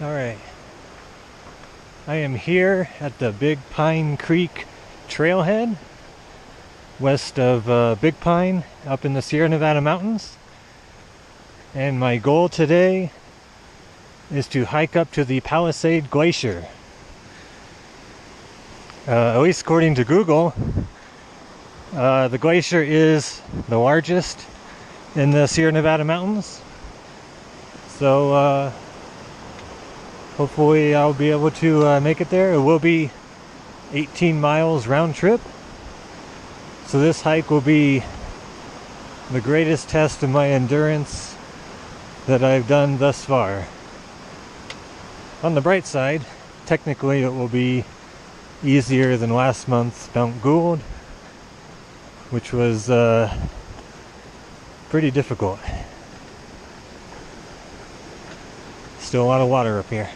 Alright, I am here at the Big Pine Creek trailhead west of Big Pine up in the Sierra Nevada mountains, and my goal today is to hike up to the Palisade Glacier. At least according to Google, the glacier is the largest in the Sierra Nevada mountains, so hopefully I'll be able to make it there. It will be 18 miles round trip, so this hike will be the greatest test of my endurance that I've done thus far. On the bright side, technically it will be easier than last month's Mount Gould, which was pretty difficult. Still a lot of water up here.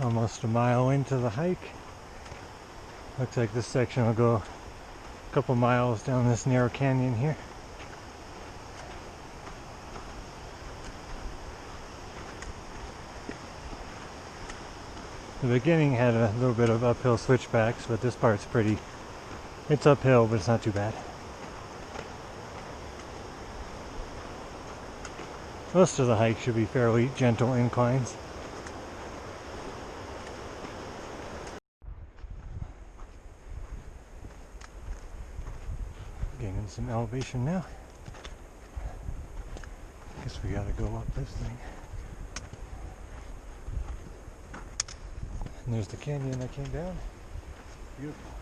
Almost a mile into the hike. Looks like this section will go a couple miles down this narrow canyon here. The beginning had a little bit of uphill switchbacks, but this part's it's uphill, but it's not too bad. Most of the hike should be fairly gentle inclines. Gaining some elevation now. Guess we gotta go up this thing. And there's the canyon that came down. Beautiful.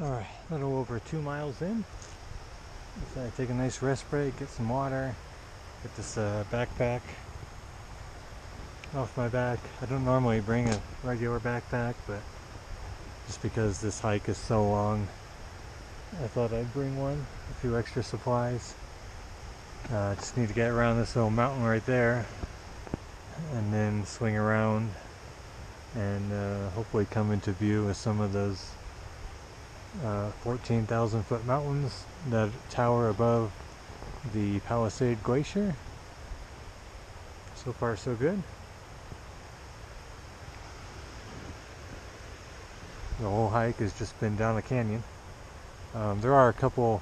Alright, a little over 2 miles in. So I take a nice rest break, get some water, get this backpack off my back. I don't normally bring a regular backpack, but just because this hike is so long, I thought I'd bring one, a few extra supplies. Just need to get around this little mountain right there, and then swing around and hopefully come into view with some of those 14,000 foot mountains that tower above the Palisade Glacier. So far so good. The whole hike has just been down a canyon. There are a couple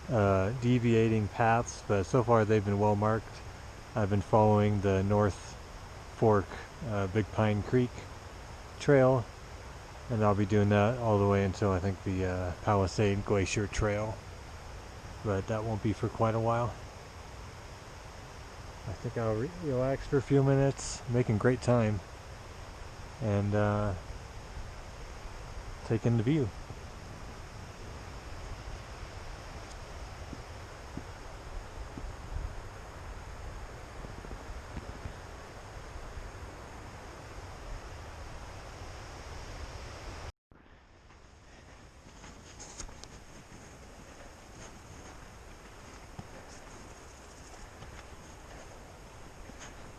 deviating paths, but so far they've been well marked. I've been following the North Fork Big Pine Creek trail, and I'll be doing that all the way until I think the Palisade Glacier trail, but that won't be for quite a while. I think I'll relax for a few minutes, making great time, and take in the view.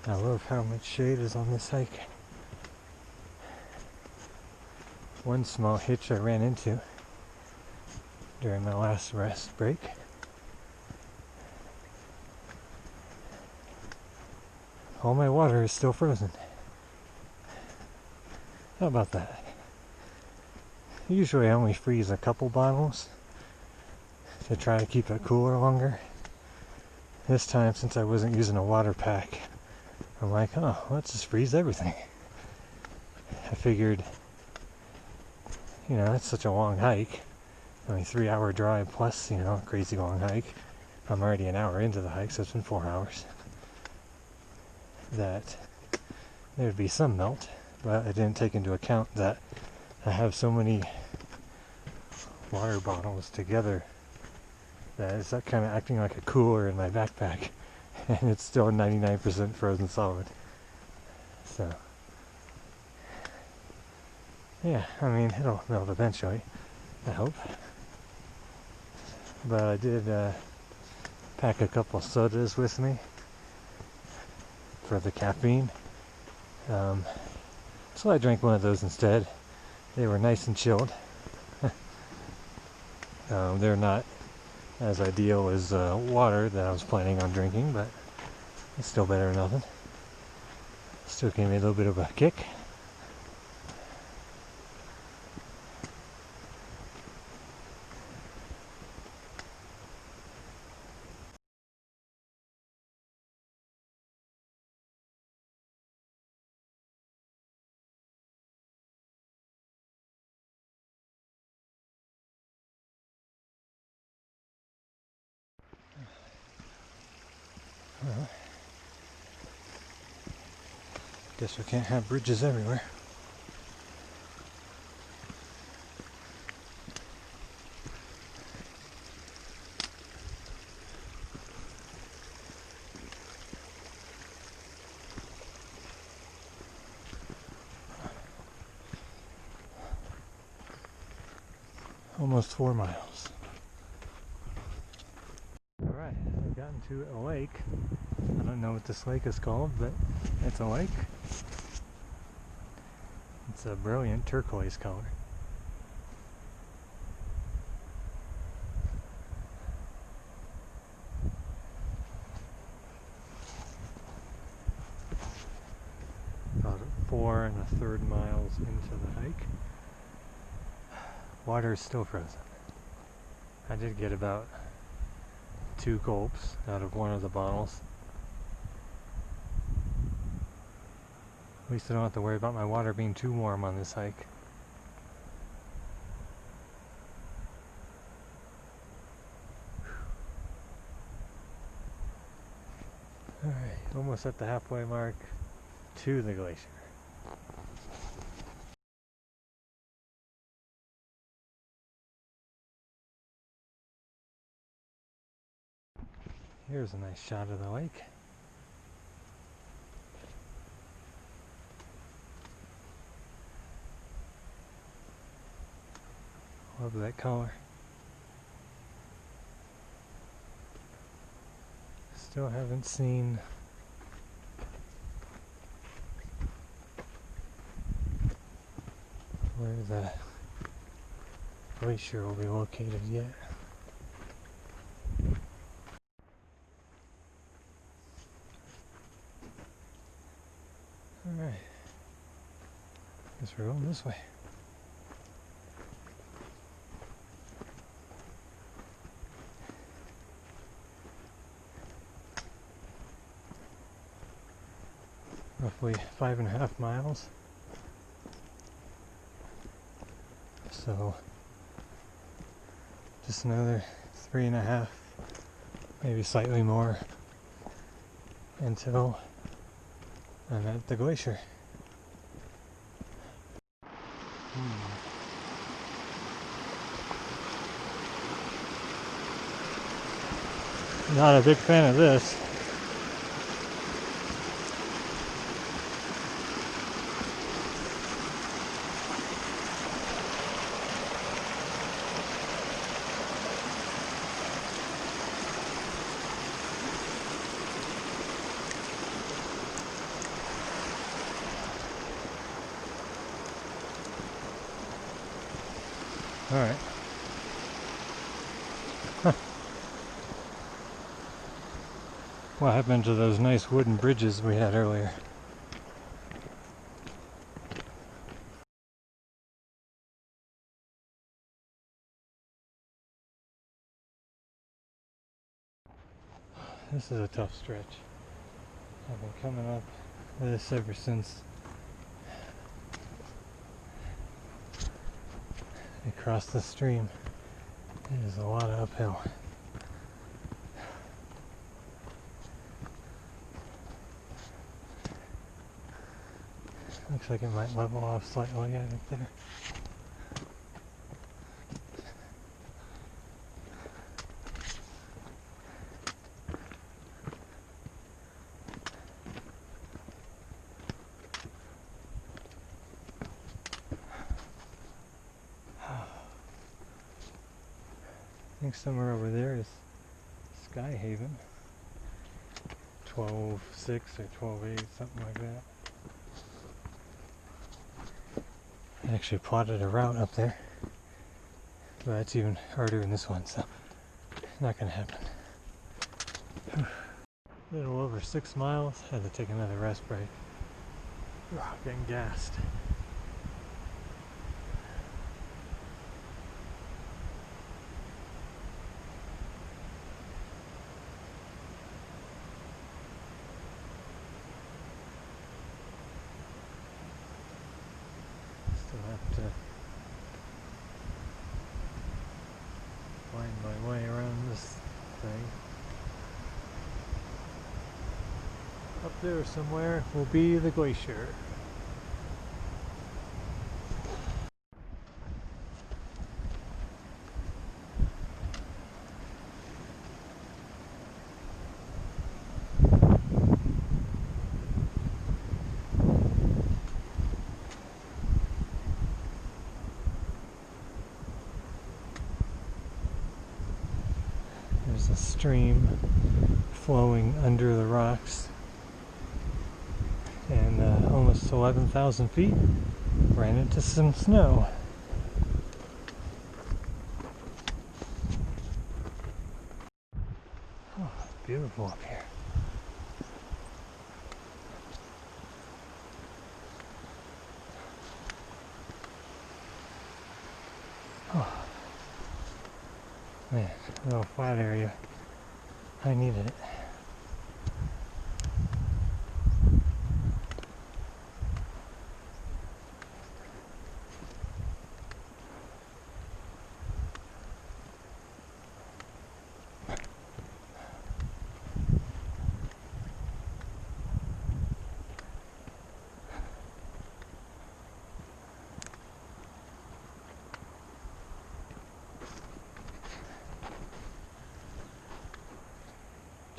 I love how much shade is on this hike. One small hitch I ran into during my last rest break. All my water is still frozen. How about that? Usually I only freeze a couple bottles to try to keep it cooler longer. This time, since I wasn't using a water pack, I'm like, oh, let's just freeze everything. I figured, you know, it's such a long hike. I mean, 3-hour drive plus, you know, crazy long hike. I'm already an hour into the hike, so it's been 4 hours. That there would be some melt, but I didn't take into account that I have so many water bottles together that it's kind of acting like a cooler in my backpack, and it's still 99% frozen solid. So, yeah, I mean, it'll melt eventually, I hope. But I did pack a couple sodas with me for the caffeine. So I drank one of those instead. They were nice and chilled. They're not as ideal as water that I was planning on drinking, but it's still better than nothing. Still gave me a little bit of a kick. Well, guess we can't have bridges everywhere. Almost 4 miles. Alright, I've gotten to a lake. I don't know what this lake is called, but it's a lake. It's a brilliant turquoise color. About 4 1/3 miles into the hike. Water is still frozen. I did get about 2 gulps out of one of the bottles. At least I don't have to worry about my water being too warm on this hike. Alright, almost at the halfway mark to the glacier. Here's a nice shot of the lake. Love that color. Still haven't seen where the glacier will be located yet. Alright. Guess we're going this way. roughly 5.5 miles. So just another 3.5, maybe slightly more, until I'm at the glacier. Not a big fan of this. All right. What happened to those nice wooden bridges we had earlier? This is a tough stretch. I've been coming up this ever since I crossed the stream. It is a lot of uphill. Looks like it might level off slightly out up there. I think somewhere over there is Sky Haven. 12.6 or 12.8, something like that. I actually plotted a route up there, but it's even harder in this one, so not gonna happen. A little over 6 miles, had to take another rest break. Getting gassed. Still have to find my way around this thing. Up there somewhere will be the glacier. There's a stream flowing under the rocks, and almost 11,000 feet ran into some snow. Oh, beautiful up here. Oh, man, a little flat area. I needed it.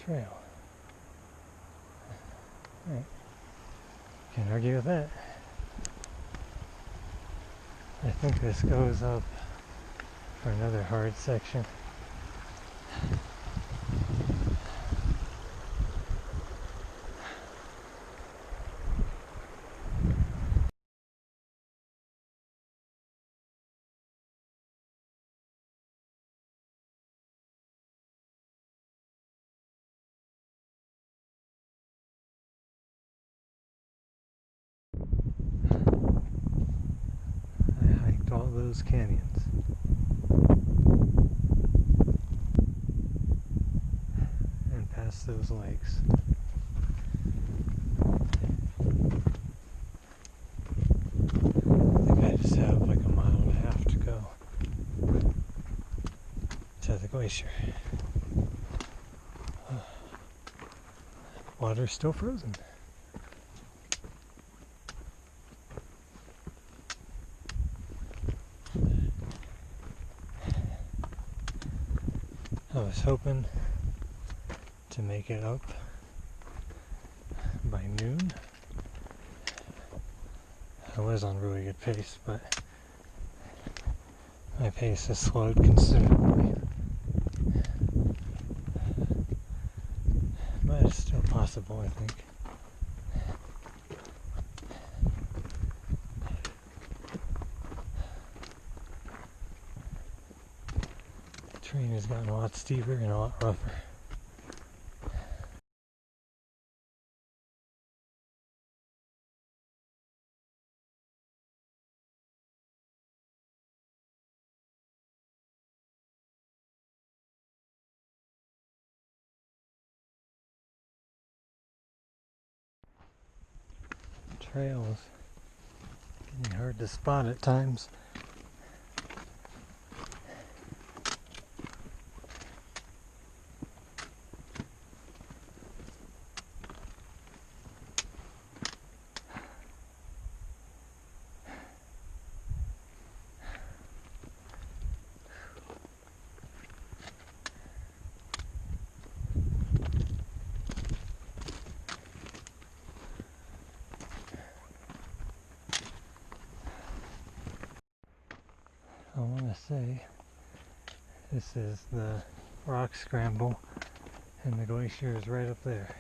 Trail. Alright. Can't argue with that. I think this goes up for another hard section. I hiked all those canyons. And past those lakes. glacier. Water's still frozen. I was hoping to make it up by noon. I was on really good pace, but my pace has slowed considerably. But it's still possible, I think. The terrain has gotten a lot steeper and a lot rougher. Trails getting hard to spot at times. I want to say this is the rock scramble and the glacier is right up there.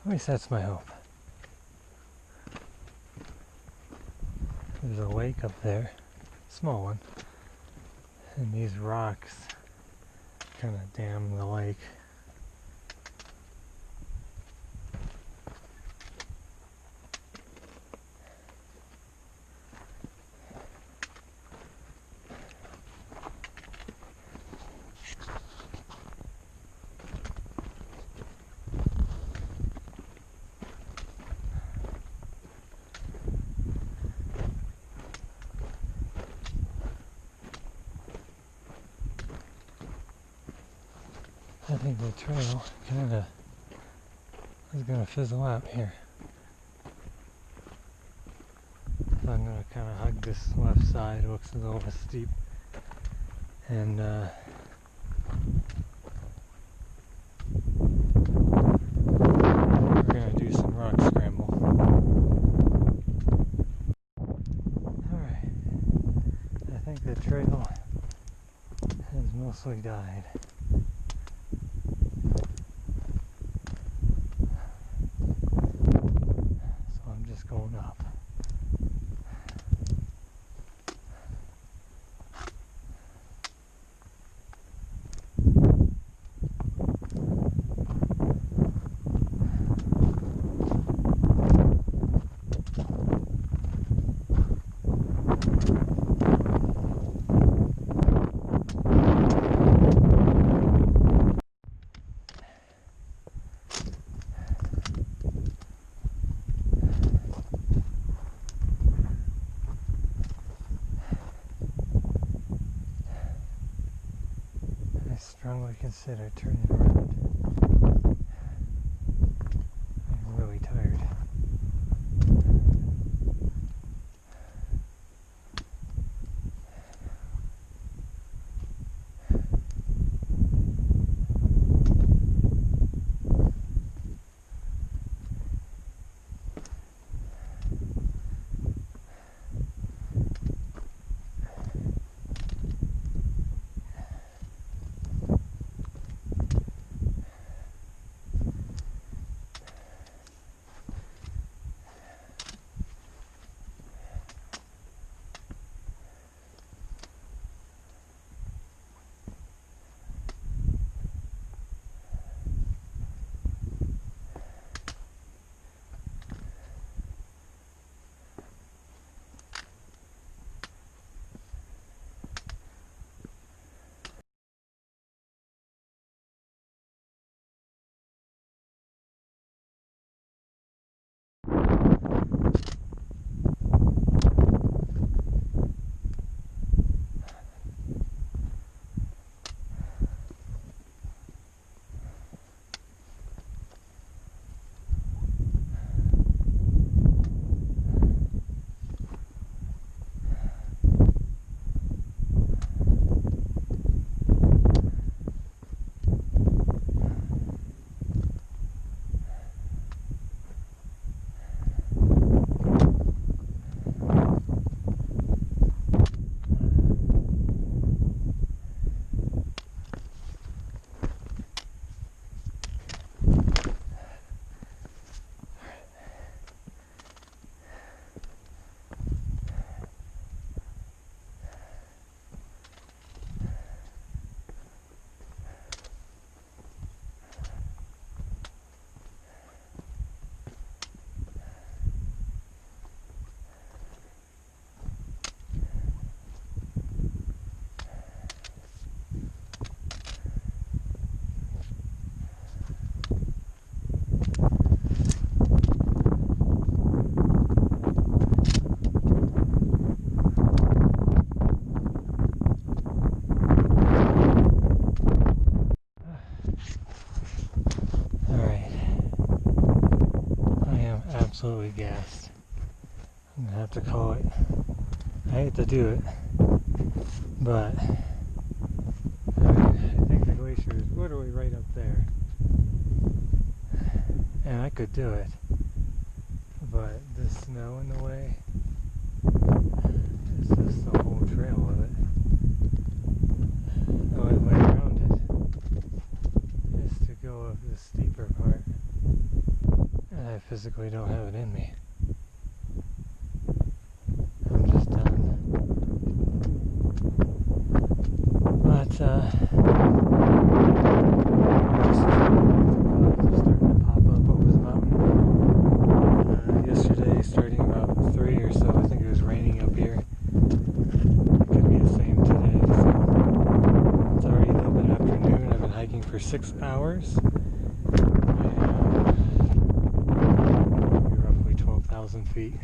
At least that's my hope. There's a lake up there, small one, and these rocks kind of dam the lake. I think the trail kind of is going to fizzle out here. So I'm going to kind of hug this left side. It looks a little bit steep. And we're going to do some rock scramble. Alright. I think the trail has mostly died. Going up. Strongly consider turning around. I'm really tired. absolutely gassed. I'm gonna have to call it. I hate to do it, but I think the glacier is literally right up there. And I could do it, but the snow in the way is just the whole trail of it. The only way around it is to go up the steeper part, and I physically don't have it in me. I'm just done. But just starting to pop up over the mountain. Yesterday, starting about 3 or so, I think it was raining up here. It could be the same today. So it's already a little bit afternoon. I've been hiking for 6 hours. Roughly 12,000 feet.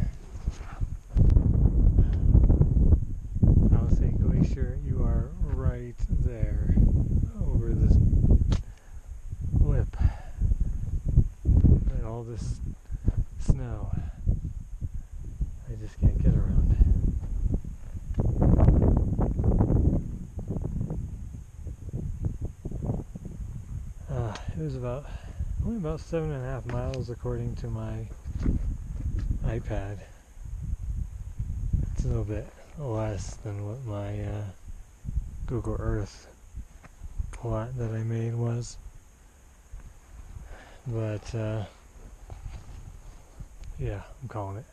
Palisade Glacier, you are right there over this lip and all this snow. I just can't get around it. It was only about 7.5 miles according to my iPad. It's a little bit less than what my Google Earth plot that I made was. But yeah, I'm calling it.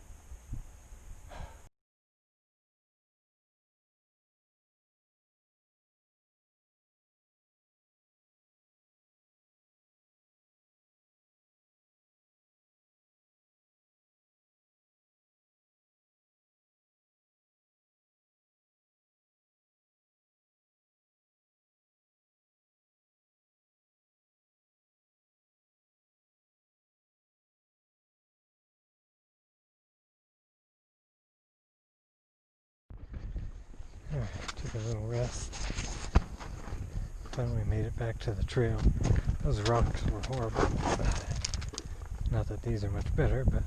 Alright, took a little rest. Finally made it back to the trail. Those rocks were horrible. Not that these are much better, but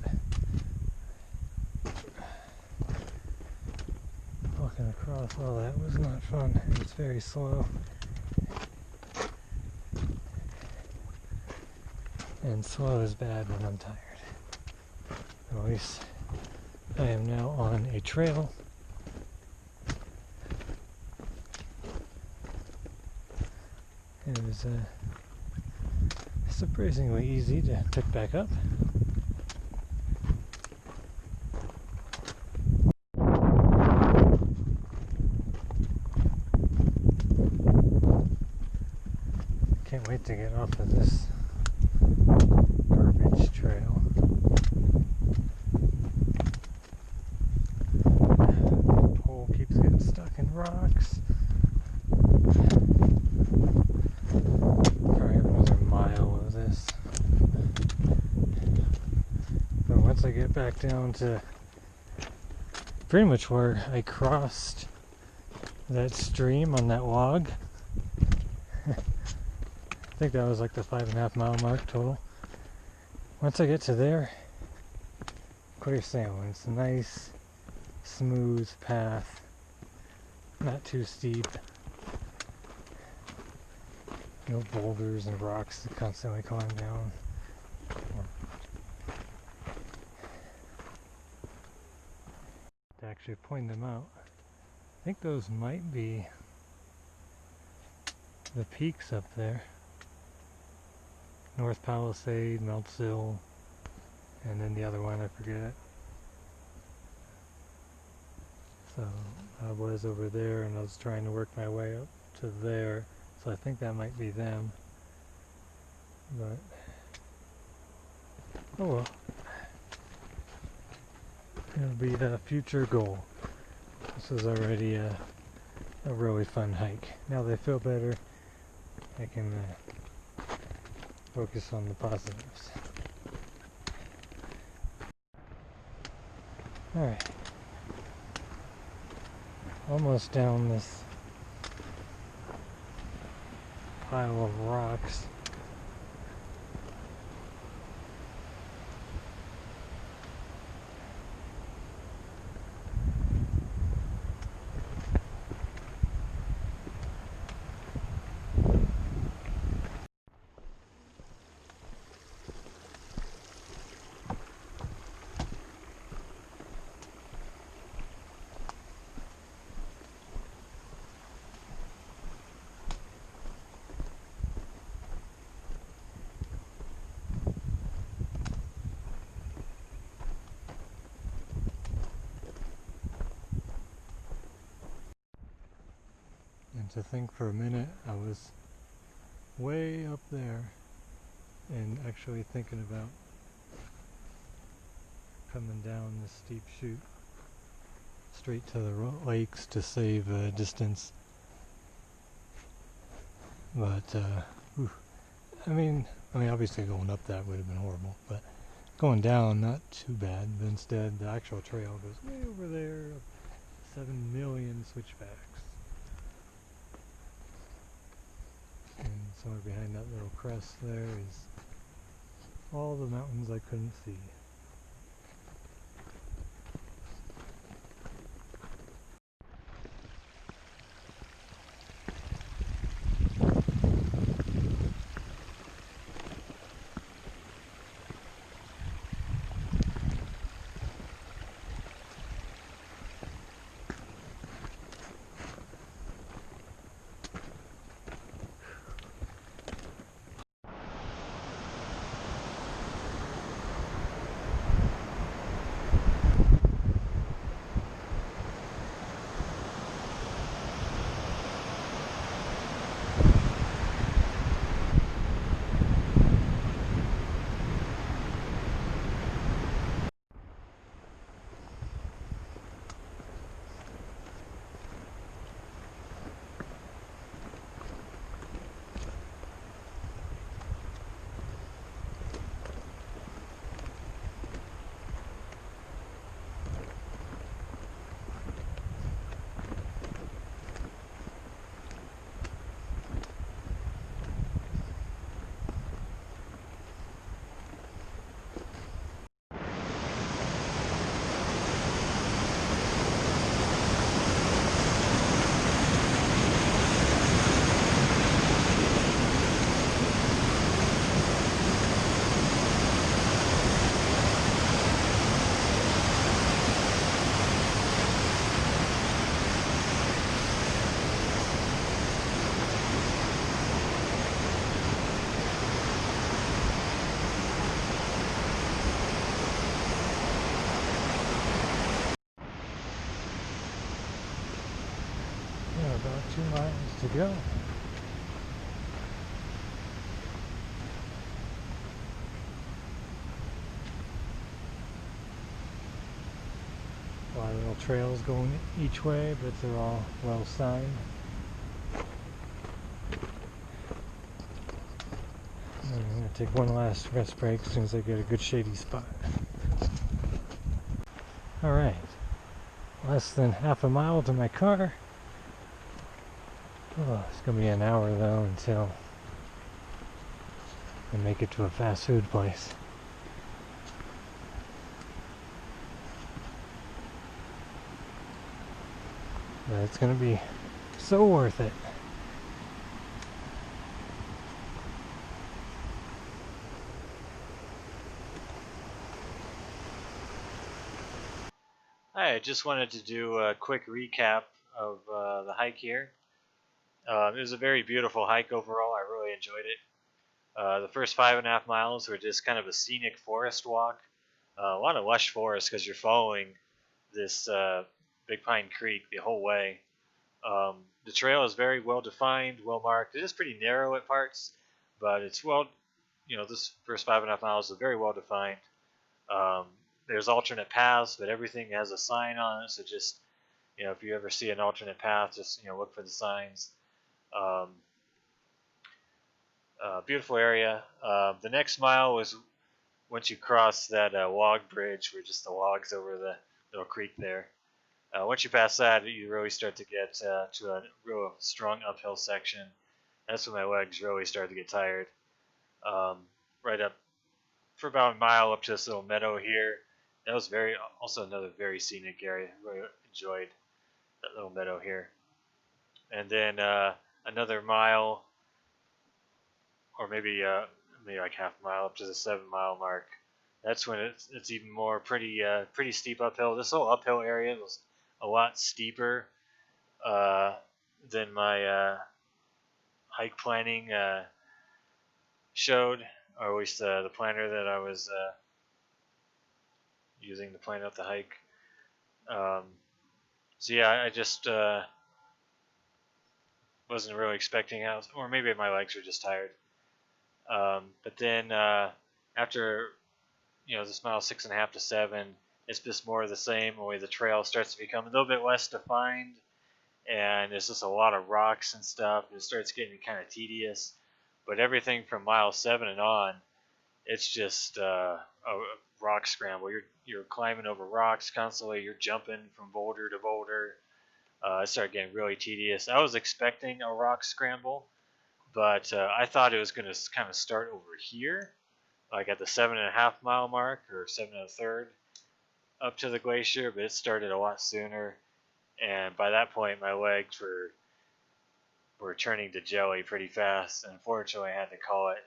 walking across all that was not fun. It's very slow. And slow is bad when I'm tired. At least I am now on a trail. It was surprisingly easy to pick back up. Can't wait to get off of this garbage trail. The pole keeps getting stuck in rocks. Probably have another mile of this. But once I get back down to pretty much where I crossed that stream on that log, I think that was like the 5.5 mile mark total. Once I get to there, clear sailing. It's a nice, smooth path, not too steep. No boulders and rocks to constantly climb down. To actually point them out, I think those might be the peaks up there. North Palisade, Meltsill, and then the other one I forget. So I was over there and I was trying to work my way up to there. So I think that might be them. But oh well. It'll be the future goal. This is already a really fun hike. Now that I feel better, I can focus on the positives. Alright. Almost down this pile of rocks. To think for a minute I was way up there and actually thinking about coming down this steep chute straight to the lakes to save distance. But I mean obviously going up that would have been horrible, but going down not too bad. But instead the actual trail goes way over there, 7 million switchbacks. And somewhere behind that little crest there is all the mountains I couldn't see. Yeah, about 2 miles to go. A lot of little trails going each way, but they're all well signed. I'm going to take one last rest break as soon as I get a good shady spot. Alright, less than half a mile to my car. Oh, it's going to be an hour though until I make it to a fast food place. But it's going to be so worth it. Hi, I just wanted to do a quick recap of the hike here. It was a very beautiful hike overall. I really enjoyed it. The first 5.5 miles were just kind of a scenic forest walk. A lot of lush forest because you're following this Big Pine Creek the whole way. The trail is very well defined, well marked. It is pretty narrow at parts, but it's well, this first 5.5 miles is very well defined. There's alternate paths, but everything has a sign on it. So just, if you ever see an alternate path, just, look for the signs. Beautiful area. The next mile was once you cross that log bridge where just the logs over the little creek there. Once you pass that, you really start to get to a real strong uphill section. That's when my legs really started to get tired. Right up for about a mile up to this little meadow here. That was also another very scenic area. I really enjoyed that little meadow here. And then another mile, or maybe like half a mile up to the 7-mile mark. That's when it's even more pretty steep uphill. This whole uphill area was a lot steeper than my hike planning showed, or at least the planner that I was using to plan out the hike. So yeah, I just Wasn't really expecting it, or maybe my legs were just tired. But then after this mile 6.5 to 7, it's just more of the same. Only the trail starts to become a little bit less defined, and it's just a lot of rocks and stuff. It starts getting kind of tedious. But everything from mile 7 and on, it's just a rock scramble. You're climbing over rocks constantly. You're jumping from boulder to boulder. It started getting really tedious. I was expecting a rock scramble, but I thought it was going to kind of start over here, like at the 7.5 mile mark or 7 1/3 up to the glacier. But it started a lot sooner, and by that point, my legs were turning to jelly pretty fast. And unfortunately, I had to call it.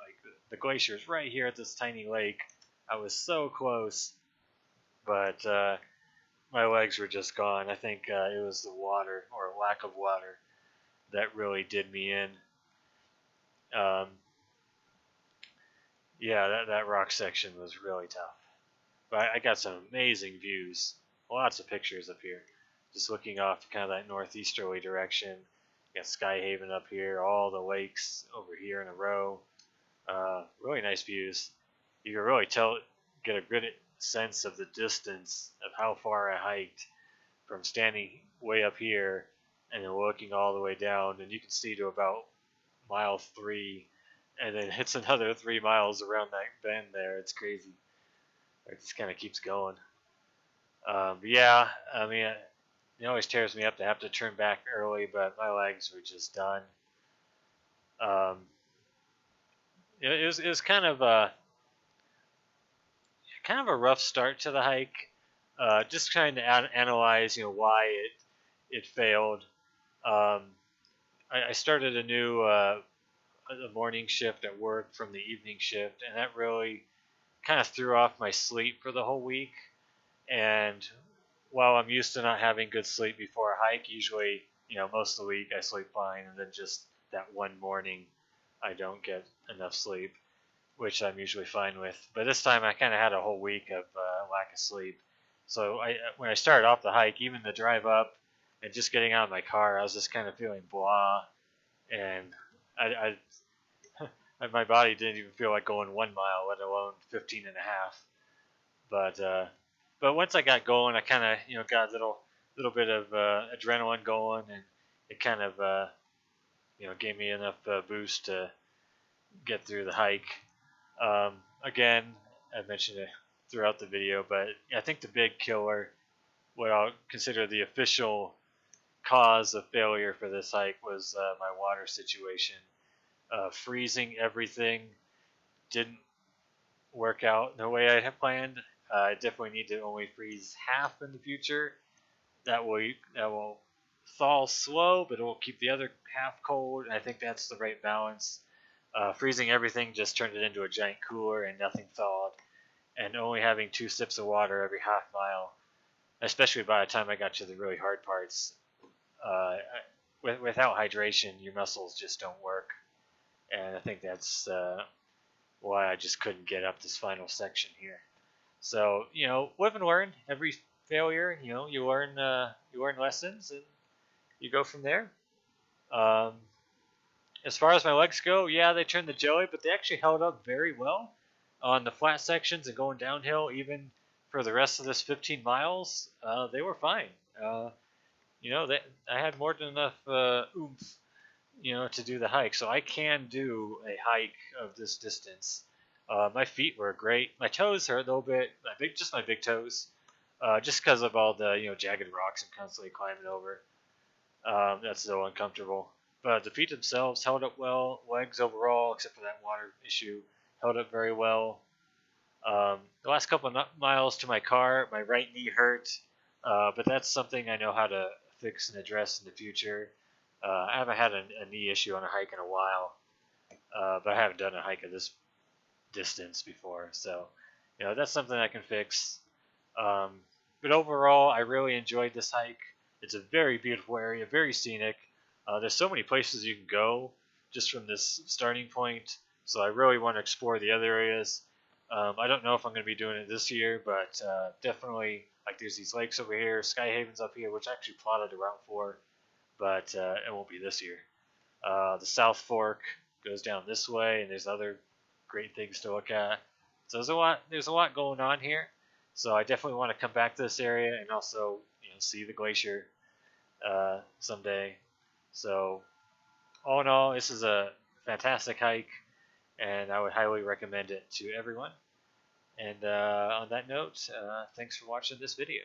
Like the glacier's right here at this tiny lake. I was so close, but my legs were just gone. I think it was the water or lack of water that really did me in. Um, yeah, that rock section was really tough. But I got some amazing views, lots of pictures up here. Just looking off kind of that northeasterly direction. You got Skyhaven up here, all the lakes over here in a row. Really nice views. You can really get a good sense of the distance of how far I hiked from standing way up here and then looking all the way down, and you can see to about mile 3, and then it's another 3 miles around that bend there. It's crazy. It just kind of keeps going. But yeah, I mean, it always tears me up to have to turn back early, but my legs were just done. Um, it was kind of a rough start to the hike. Just trying to analyze, why it failed. Um, I started a new a morning shift at work from the evening shift, and that really kind of threw off my sleep for the whole week. And while I'm used to not having good sleep before a hike, usually, most of the week I sleep fine, and then just that one morning I don't get enough sleep, which I'm usually fine with. But this time I kind of had a whole week of lack of sleep. So when I started off the hike, even the drive up and just getting out of my car, I was just kind of feeling blah, and my body didn't even feel like going 1 mile, let alone 15 and a half. But once I got going, I kind of got a little bit of adrenaline going, and it kind of gave me enough boost to get through the hike. Again, I mentioned it throughout the video, but I think the big killer, what I'll consider the official cause of failure for this hike, was my water situation. Freezing everything didn't work out the way I had planned. I definitely need to only freeze half in the future. That will thaw slow, but it will keep the other half cold. And I think that's the right balance. Freezing everything just turned it into a giant cooler, and nothing thawed. And only having 2 sips of water every half mile, especially by the time I got to the really hard parts, without hydration, your muscles just don't work. And I think that's why I just couldn't get up this final section here. So live and learn. Every failure, you learn lessons, and you go from there. Um, as far as my legs go, yeah, they turned the jelly, but they actually held up very well on the flat sections and going downhill. Even for the rest of this 15 miles, they were fine. I had more than enough oomph, to do the hike. So I can do a hike of this distance. My feet were great. My toes hurt a little bit. Just my big toes, just because of all the jagged rocks I'm constantly climbing over. That's so uncomfortable. But the feet themselves held up well. Legs overall, except for that water issue, held up very well. The last couple of miles to my car, my right knee hurt, but that's something I know how to fix and address in the future. I haven't had a knee issue on a hike in a while, but I haven't done a hike of this distance before, so that's something I can fix. But overall, I really enjoyed this hike. It's a very beautiful area, very scenic. There's so many places you can go just from this starting point, so I really want to explore the other areas. I don't know if I'm going to be doing it this year, but definitely, like, there's these lakes over here, Skyhaven's up here, which I actually plotted a route for. but it won't be this year. The South Fork goes down this way, and there's other great things to look at. So there's a lot going on here. So I definitely want to come back to this area and also see the glacier someday. So all in all, this is a fantastic hike, and I would highly recommend it to everyone. And on that note, thanks for watching this video.